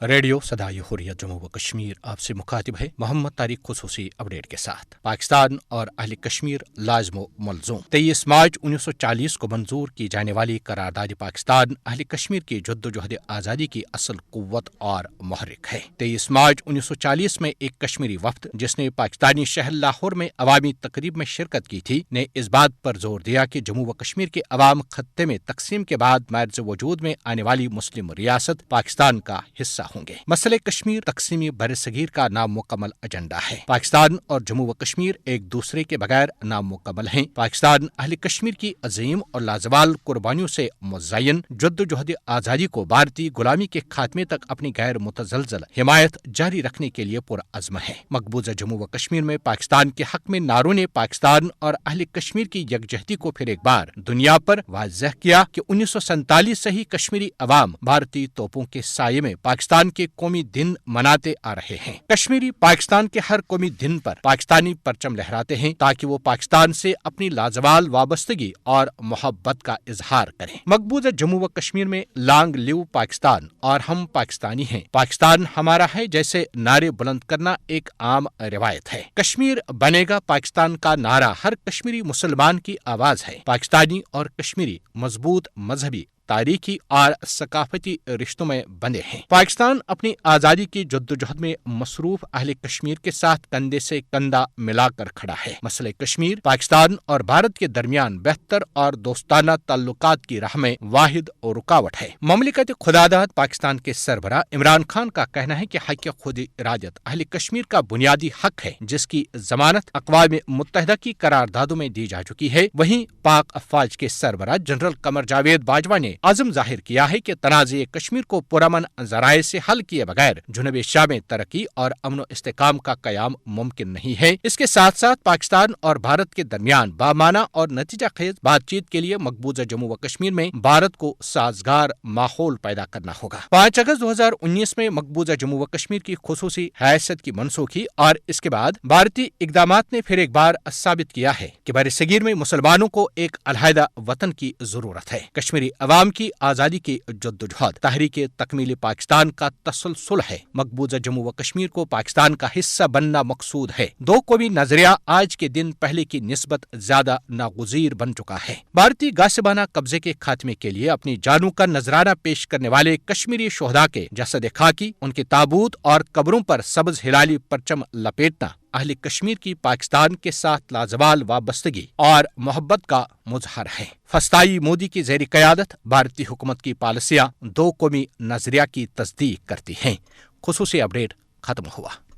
Radio سدائے حریت جموں و کشمیر آپ سے مخاطب ہے محمد طارق خصوصی اپڈیٹ کے ساتھ۔ پاکستان اور اہل کشمیر لازم و ملزوم۔ 23 مارچ 1940 کو منظور کی جانے والی قرارداد پاکستان اہل کشمیر کی جدوجہد آزادی کی اصل قوت اور محرک ہے۔ 23 مارچ 1940 میں ایک کشمیری وفد جس نے پاکستانی شہر لاہور میں عوامی تقریب میں شرکت کی تھی نے اس بات پر زور دیا کہ جموں و کشمیر کے عوام خطے میں تقسیم کے بعد مارز وجود میں آنے والی مسلم ریاست پاکستان کا حصہ ہوں گے۔ مسئلہ کشمیر تقسیمی برصغیر کا نامکمل ایجنڈا ہے۔ پاکستان اور جموں و کشمیر ایک دوسرے کے بغیر نامکمل ہیں۔ پاکستان اہل کشمیر کی عظیم اور لازوال قربانیوں سے مزین جدوجہد آزادی کو بھارتی غلامی کے خاتمے تک اپنی غیر متزلزل حمایت جاری رکھنے کے لیے پرعزم ہے۔ مقبوضہ جموں و کشمیر میں پاکستان کے حق میں نعروں نے پاکستان اور اہل کشمیر کی یکجہتی کو پھر ایک بار دنیا پر واضح کیا کہ 1947 سے ہی کشمیری عوام بھارتی توپوں کے سائے میں پاکستان کے قومی دن مناتے آ رہے ہیں۔ کشمیری پاکستان کے ہر قومی دن پر پاکستانی پرچم لہراتے ہیں تاکہ وہ پاکستان سے اپنی لازوال وابستگی اور محبت کا اظہار کریں۔ مقبوضہ جموں و کشمیر میں لانگ لیو پاکستان اور ہم پاکستانی ہیں، پاکستان ہمارا ہے جیسے نعرے بلند کرنا ایک عام روایت ہے۔ کشمیر بنے گا پاکستان کا نعرہ ہر کشمیری مسلمان کی آواز ہے۔ پاکستانی اور کشمیری مضبوط مذہبی، تاریخی اور ثقافتی رشتوں میں بندھے ہیں۔ پاکستان اپنی آزادی کی جدوجہد میں مصروف اہل کشمیر کے ساتھ کندھے سے کندھا ملا کر کھڑا ہے۔ مسئلہ کشمیر پاکستان اور بھارت کے درمیان بہتر اور دوستانہ تعلقات کی راہ میں واحد رکاوٹ ہے۔ مملکت خداداد پاکستان کے سربراہ عمران خان کا کہنا ہے کہ حق خود ارادت اہل کشمیر کا بنیادی حق ہے جس کی ضمانت اقوام متحدہ کی قراردادوں میں دی جا چکی ہے۔ وہیں پاک افواج کے سربراہ جنرل قمر جاوید باجوہ نے عزم ظاہر کیا ہے کہ تنازع کشمیر کو پرامن ذرائع سے حل کیے بغیر جنوب ایشیا میں ترقی اور امن و استحکام کا قیام ممکن نہیں ہے۔ اس کے ساتھ ساتھ پاکستان اور بھارت کے درمیان بامعنی اور نتیجہ خیز بات چیت کے لیے مقبوضہ جموں و کشمیر میں بھارت کو سازگار ماحول پیدا کرنا ہوگا۔ 5 اگست 2019 میں مقبوضہ جموں و کشمیر کی خصوصی حیثیت کی منسوخی اور اس کے بعد بھارتی اقدامات نے پھر ایک بار ثابت کیا ہے کہ برصغیر میں مسلمانوں کو ایک علیحدہ وطن کی ضرورت ہے۔ کشمیری عوام کی آزادی کی جدوجہد تحریک تکمیل پاکستان کا تسلسل ہے۔ مقبوضہ جموں و کشمیر کو پاکستان کا حصہ بننا مقصود ہے۔ دو قومی نظریہ آج کے دن پہلے کی نسبت زیادہ ناگزیر بن چکا ہے۔ بھارتی غاصبانہ قبضے کے خاتمے کے لیے اپنی جانوں کا نذرانہ پیش کرنے والے کشمیری شہداء کے جسد خاکی، ان کے تابوت اور قبروں پر سبز ہلالی پرچم لپیٹنا اہل کشمیر کی پاکستان کے ساتھ لازوال وابستگی اور محبت کا مظہر ہے۔ فسطائی مودی کی زیر قیادت بھارتی حکومت کی پالیسیاں دو قومی نظریہ کی تصدیق کرتی ہیں۔ خصوصی اپڈیٹ ختم ہوا۔